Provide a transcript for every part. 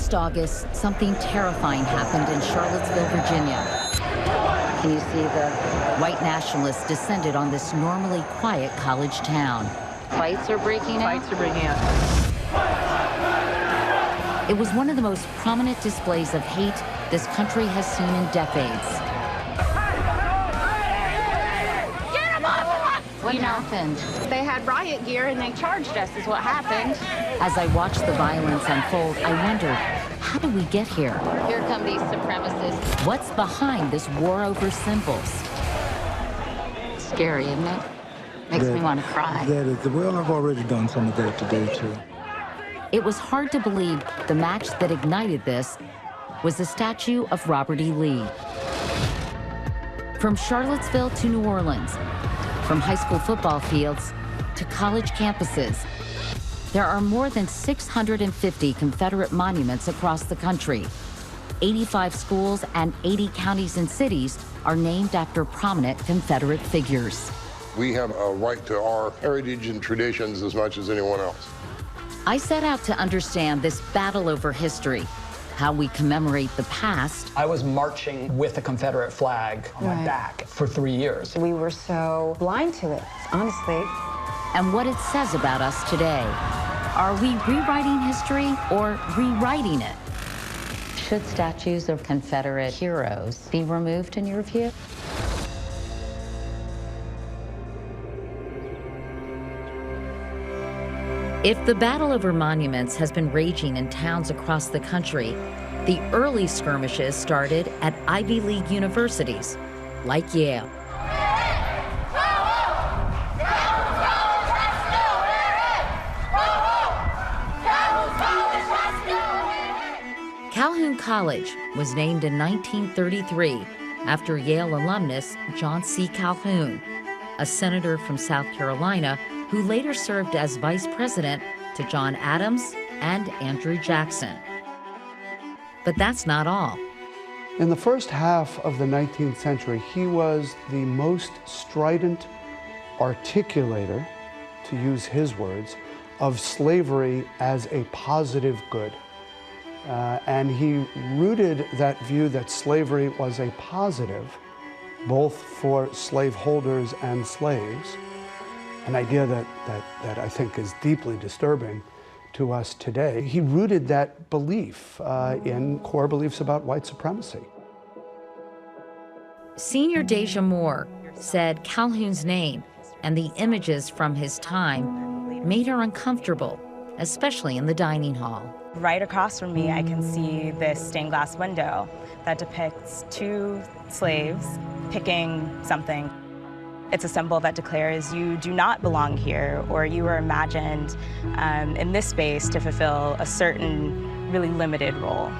Last August, something terrifying happened in Charlottesville, Virginia. Can you see the white nationalists descended on this normally quiet college town? Fights are breaking out? Fights are breaking out. It was one of the most prominent displays of hate this country has seen in decades. Get them off of us! What happened? They had riot gear and they charged us is what happened. As I watched the violence unfold, I wondered, how did we get here? Here come these supremacists. What's behind this war over symbols? Scary, isn't it? Makes me want to cry. That is, well, I've already done some of that today, too. It was hard to believe the match that ignited this was the statue of Robert E. Lee. From Charlottesville to New Orleans, from high school football fields to college campuses, there are more than 650 Confederate monuments across the country. 85 schools and 80 counties and cities are named after prominent Confederate figures. We have a right to our heritage and traditions as much as anyone else. I set out to understand this battle over history, how we commemorate the past. I was marching with a Confederate flag on my back for 3 years. We were so blind to it, honestly. And what it says about us today. Are we rewriting history or rewriting it? Should statues of Confederate heroes be removed in your view? If the battle over monuments has been raging in towns across the country, the early skirmishes started at Ivy League universities, like Yale. Calhoun College was named in 1933 after Yale alumnus John C. Calhoun, a senator from South Carolina who later served as vice president to John Adams and Andrew Jackson. But that's not all. In the first half of the 19th century, he was the most strident articulator, to use his words, of slavery as a positive good. And he rooted that view that slavery was a positive, both for slaveholders and slaves, an idea that I think is deeply disturbing to us today. He rooted that belief in core beliefs about white supremacy. Senior Deja Moore said Calhoun's name and the images from his time made her uncomfortable, especially in the dining hall. Right across from me, I can see this stained glass window that depicts two slaves picking something. It's a symbol that declares you do not belong here, or you were imagined in this space to fulfill a certain, really limited role.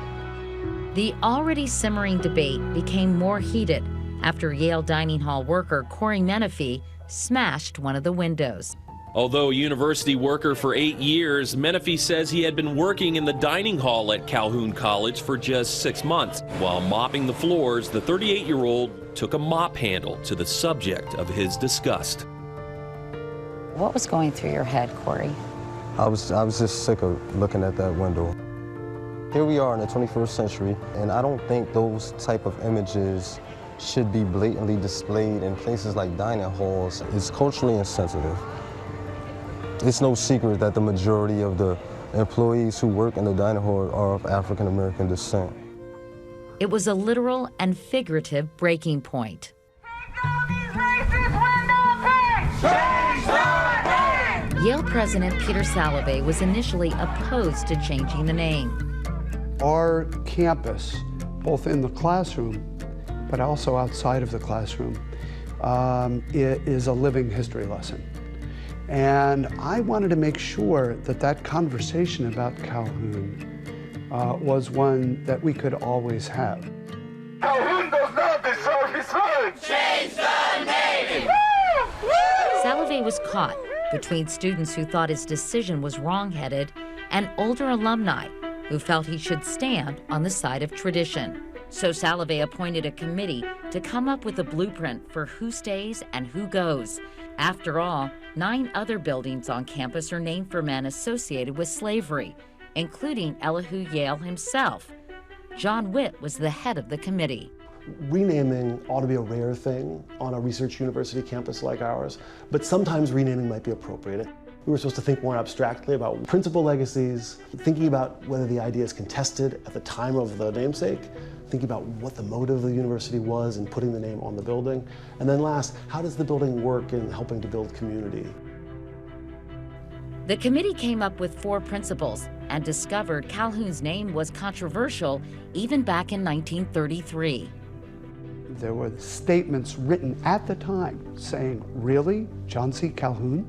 The already simmering debate became more heated after Yale dining hall worker Cory Menifee smashed one of the windows. Although a university worker for 8 years, Menifee says he had been working in the dining hall at Calhoun College for just 6 months. While mopping the floors, the 38-year-old took a mop handle to the subject of his disgust. What was going through your head, Cory? I was just sick of looking at that window. Here we are in the 21st century, and I don't think those type of images should be blatantly displayed in places like dining halls. It's culturally insensitive. It's no secret that the majority of the employees who work in the dining hall are of African American descent. It was a literal and figurative breaking point. Yale President Peter Salovey was initially opposed to changing the name. Our campus, both in the classroom, but also outside of the classroom, is a living history lesson. And I wanted to make sure that that conversation about Calhoun was one that we could always have. Calhoun does not deserve his fame! Change the name! Salovey was caught between students who thought his decision was wrong-headed and older alumni who felt he should stand on the side of tradition. So Salovey appointed a committee to come up with a blueprint for who stays and who goes. After all, 9 other buildings on campus are named for men associated with slavery, including Elihu Yale himself. John Witt was the head of the committee. Renaming ought to be a rare thing on a research university campus like ours, but sometimes renaming might be appropriate. We were supposed to think more abstractly about principal legacies, thinking about whether the idea is contested at the time of the namesake, thinking about what the motive of the university was in putting the name on the building, and then last, how does the building work in helping to build community? The committee came up with 4 principles and discovered Calhoun's name was controversial even back in 1933. There were statements written at the time saying, really, John C. Calhoun?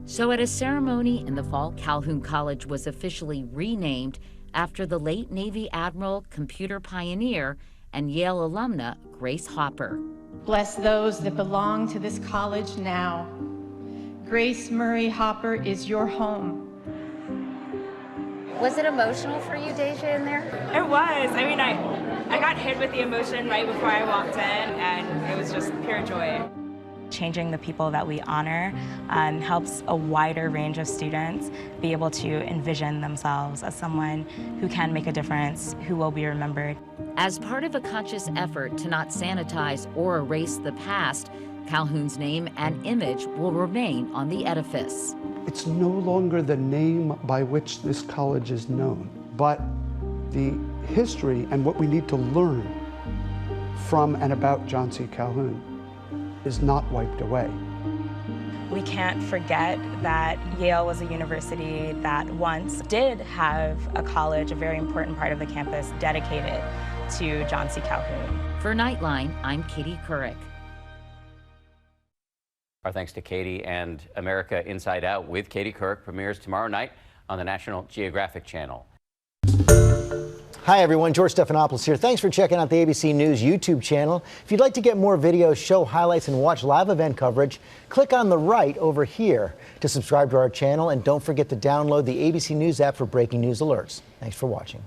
So at a ceremony in the fall, Calhoun College was officially renamed after the late Navy Admiral, computer pioneer, and Yale alumna Grace Hopper. Bless those that belong to this college now. Grace Murray Hopper is your home. Was it emotional for you, Deja, in there? It was. I mean, I got hit with the emotion right before I walked in, and it was just pure joy. Changing the people that we honor helps a wider range of students be able to envision themselves as someone who can make a difference, who will be remembered. As part of a conscious effort to not sanitize or erase the past, Calhoun's name and image will remain on the edifice. It's no longer the name by which this college is known, but the history and what we need to learn from and about John C. Calhoun is not wiped away. We can't forget that Yale was a university that once did have a college, a very important part of the campus, dedicated to John C. Calhoun. For Nightline, I'm Katie Couric. Our thanks to Katie, and America Inside Out with Katie Couric premieres tomorrow night on the National Geographic channel. Hi everyone, George Stephanopoulos here. Thanks for checking out the ABC News YouTube channel. If you'd like to get more videos, show highlights, and watch live event coverage, click on the right over here to subscribe to our channel, and don't forget to download the ABC News app for breaking news alerts. Thanks for watching.